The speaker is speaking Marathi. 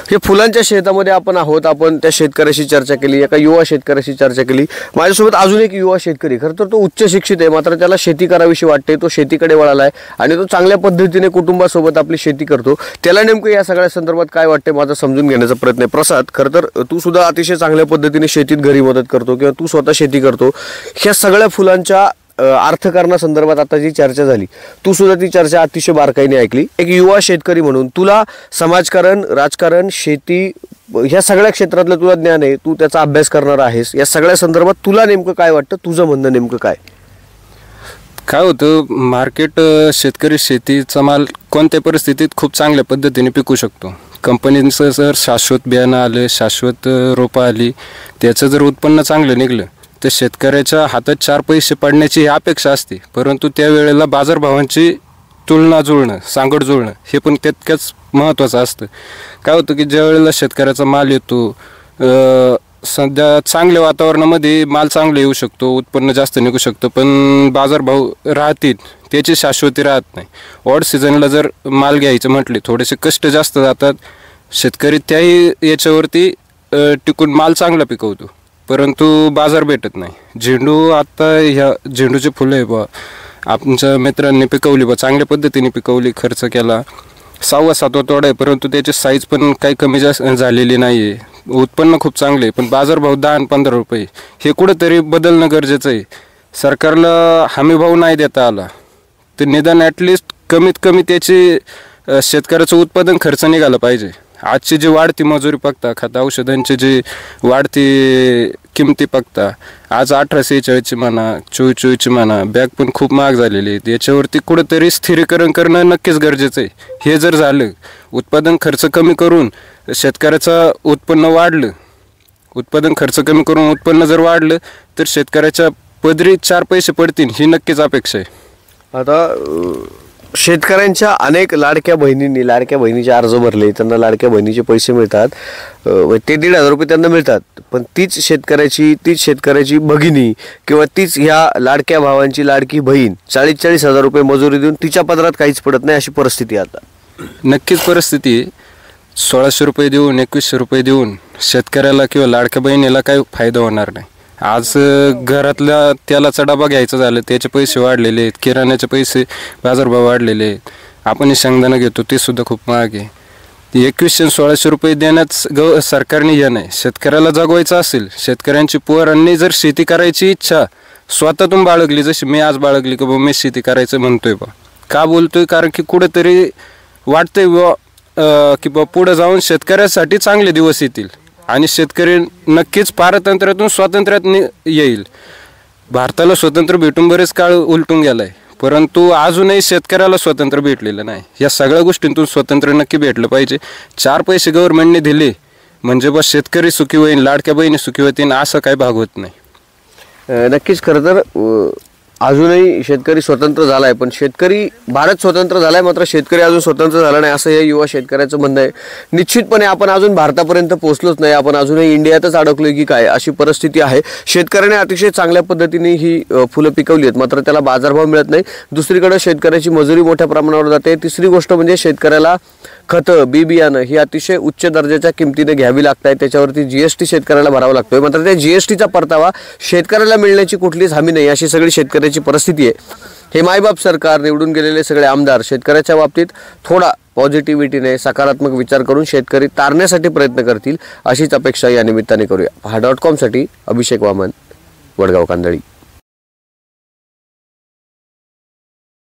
हे फुलांच्या शेतामध्ये आपण आहोत. आपण त्या शेतकऱ्याशी चर्चा केली, एका युवा शेतकऱ्याशी चर्चा केली. माझ्यासोबत अजून एक युवा शेतकरी, खरं तर तो उच्च शिक्षित आहे, मात्र त्याला शेती करावीशी वाटते. तो शेतीकडे वळाला आहे आणि तो चांगल्या पद्धतीने कुटुंबासोबत आपली शेती करतो. त्याला नेमकं या सगळ्या संदर्भात काय वाटते माझा समजून घेण्याचा प्रयत्न आहे. प्रसाद, खरं तर तू सुद्धा अतिशय चांगल्या पद्धतीने शेतीत घरी मदत करतो किंवा तू स्वतः शेती करतो. ह्या सगळ्या फुलांच्या अर्थकारणासंदर्भात आता जी चर्चा झाली, तू सुद्धा ती चर्चा अतिशय बारकाईने ऐकली. एक युवा शेतकरी म्हणून तुला समाजकारण, राजकारण, शेती ह्या सगळ्या क्षेत्रातलं तुला ज्ञान आहे, तू त्याचा अभ्यास करणार आहेस. या सगळ्या संदर्भात तुला नेमकं काय वाटतं, तुझं म्हणणं नेमकं काय? काय होतं, मार्केट शेतकरी शेतीचा माल कोणत्या परिस्थितीत खूप चांगल्या पद्धतीने पिकू शकतो. कंपनीचं जर शाश्वत बियाणं आलं, शाश्वत रोपं आली, त्याचं जर उत्पन्न चांगलं निघलं तर शेतकऱ्याच्या हातात 4 पैसे पडण्याची अपेक्षा असते. परंतु त्यावेळेला बाजारभावांची तुलना जुळणं, सांगड जुळणं हे पण तितकंच महत्त्वाचं असतं. काय होतं की ज्या वेळेला शेतकऱ्याचा माल येतो, सध्या चांगल्या वातावरणामध्ये माल चांगला येऊ शकतो, उत्पन्न जास्त निघू शकतं, पण बाजारभाव राहतील त्याची शाश्वती राहत नाही. ऑड सीझनला जर माल घ्यायचं म्हटले थोडेसे कष्ट जास्त जातात. शेतकरी त्याही याच्यावरती टिकून माल चांगला पिकवतो, परंतु बाजार भेटत नाही. झेंडू, आता ह्या झेंडूची फुलं आहे बा, आमच्या मित्रांनी पिकवली बा, चांगल्या पद्धतीने पिकवली, खर्च केला, 6वा-7वा तोडा आहे, परंतु त्याची साईज पण काही कमी जास्त झालेली नाही आहे. उत्पन्न खूप चांगलं आहे, पण बाजारभाव 10 आणि 15 रुपये हे कुठंतरी बदलणं गरजेचं आहे. सरकारला हमीभाव नाही देता आला तर निदान ॲटलिस्ट कमीत कमी त्याची शेतकऱ्याचं उत्पादन खर्च निघाला पाहिजे. आजची जी वाढती मजुरी बघता, खत औषधांची जी वाढती किमती बघता, आज 1846ची म्हणा, 24ची म्हणा, बॅग पण खूप महाग झालेली आहेत. याच्यावरती कुठंतरी स्थिरीकरण करणं नक्कीच गरजेचं आहे. हे जर झालं, उत्पादन खर्च कमी करून शेतकऱ्याचं उत्पन्न वाढलं, उत्पादन खर्च कमी करून उत्पन्न जर वाढलं तर शेतकऱ्याच्या पदरी 4 पैसे पडतील ही नक्कीच अपेक्षा आहे. आता शेतकऱ्यांच्या अनेक लाडक्या बहिणीचे अर्ज भरले, त्यांना लाडक्या बहिणीचे पैसे मिळतात, ते 1,500 रुपये त्यांना मिळतात. पण तीच शेतकऱ्याची भगिनी किंवा तीच ह्या लाडक्या भावांची लाडकी बहीण 40-40 हजार रुपये मजुरी देऊन तिच्या पदरात काहीच पडत नाही, अशी परिस्थिती आता. नक्कीच परिस्थिती. 1,600 रुपये देऊन, 2,100 रुपये देऊन शेतकऱ्याला किंवा लाडक्या बहिणीला काही फायदा होणार नाही. आज घरातल्या तेलाचा डबा घ्यायचा झालं त्याचे पैसे वाढलेले आहेत, किराण्याचे पैसे, बाजारभाव वाढलेले आहेत. आपण शेंगदाणा घेतो ते सुद्धा खूप महाग आहे. 2,100 आणि 1,600 रुपये देण्याच सरकारने हे नाही. शेतकऱ्याला जगवायचं असेल, शेतकऱ्यांची पोरांनी जर शेती करायची इच्छा स्वतःतून बाळगली, जशी मी आज बाळगली की बाबा मी शेती करायचं म्हणतोय बा, का बोलतोय, कारण की कुठेतरी वाटतंय की बा पुढे जाऊन शेतकऱ्यासाठी चांगले दिवस येतील आणि शेतकरी नक्कीच पारतंत्र्यातून स्वातंत्र्यात येईल. भारताला स्वातंत्र्य भेटून बरेच काळ उलटून गेला आहे, परंतु अजूनही शेतकऱ्याला स्वातंत्र्य भेटलेलं नाही. या सगळ्या गोष्टींतून स्वातंत्र्य नक्की भेटलं पाहिजे. 4 पैसे गव्हर्नमेंटने दिले म्हणजे बस शेतकरी सुखी होईल, लाडक्या बहिणी सुखी होतील, असं काही भाग होत नाही. नक्कीच. खरं तर अजूनही शेतकरी स्वतंत्र झालाय, पण भारत स्वतंत्र झालाय, मात्र शेतकरी अजून स्वतंत्र झाला नाही, असं या युवा शेतकऱ्याचं म्हणणं आहे. निश्चितपणे आपण अजून भारतापर्यंत पोहोचलोच नाही, आपण अजूनही इंडियातच अडकलोय की काय, अशी परिस्थिती आहे. शेतकऱ्याने अतिशय चांगल्या पद्धतीने ही फुलं पिकवली आहेत, मात्र त्याला बाजारभाव मिळत नाही. दुसरीकडे शेतकऱ्याची मजुरी मोठ्या प्रमाणावर जाते. तिसरी गोष्ट म्हणजे शेतकऱ्याला खतं, बी बियाणं ही अतिशय उच्च दर्जाच्या किमतीने घ्यावी लागत आहे. त्याच्यावरती GST शेतकऱ्याला भरावा लागतोय, मात्र त्या GSTचा परतावा शेतकऱ्याला मिळण्याची कुठलीच हमी नाही, अशी सगळी शेतकऱ्याची परिस्थिती आहे. हे मायबाप सरकार, निवडून गेलेले सगळे आमदार शेतकऱ्याच्या बाबतीत थोडा पॉझिटिव्हिटीने, सकारात्मक विचार करून शेतकरी तारण्यासाठी प्रयत्न करतील, अशीच अपेक्षा या निमित्ताने करूया. पहा.com साठी अभिषेक वामन, वडगाव कांदळी.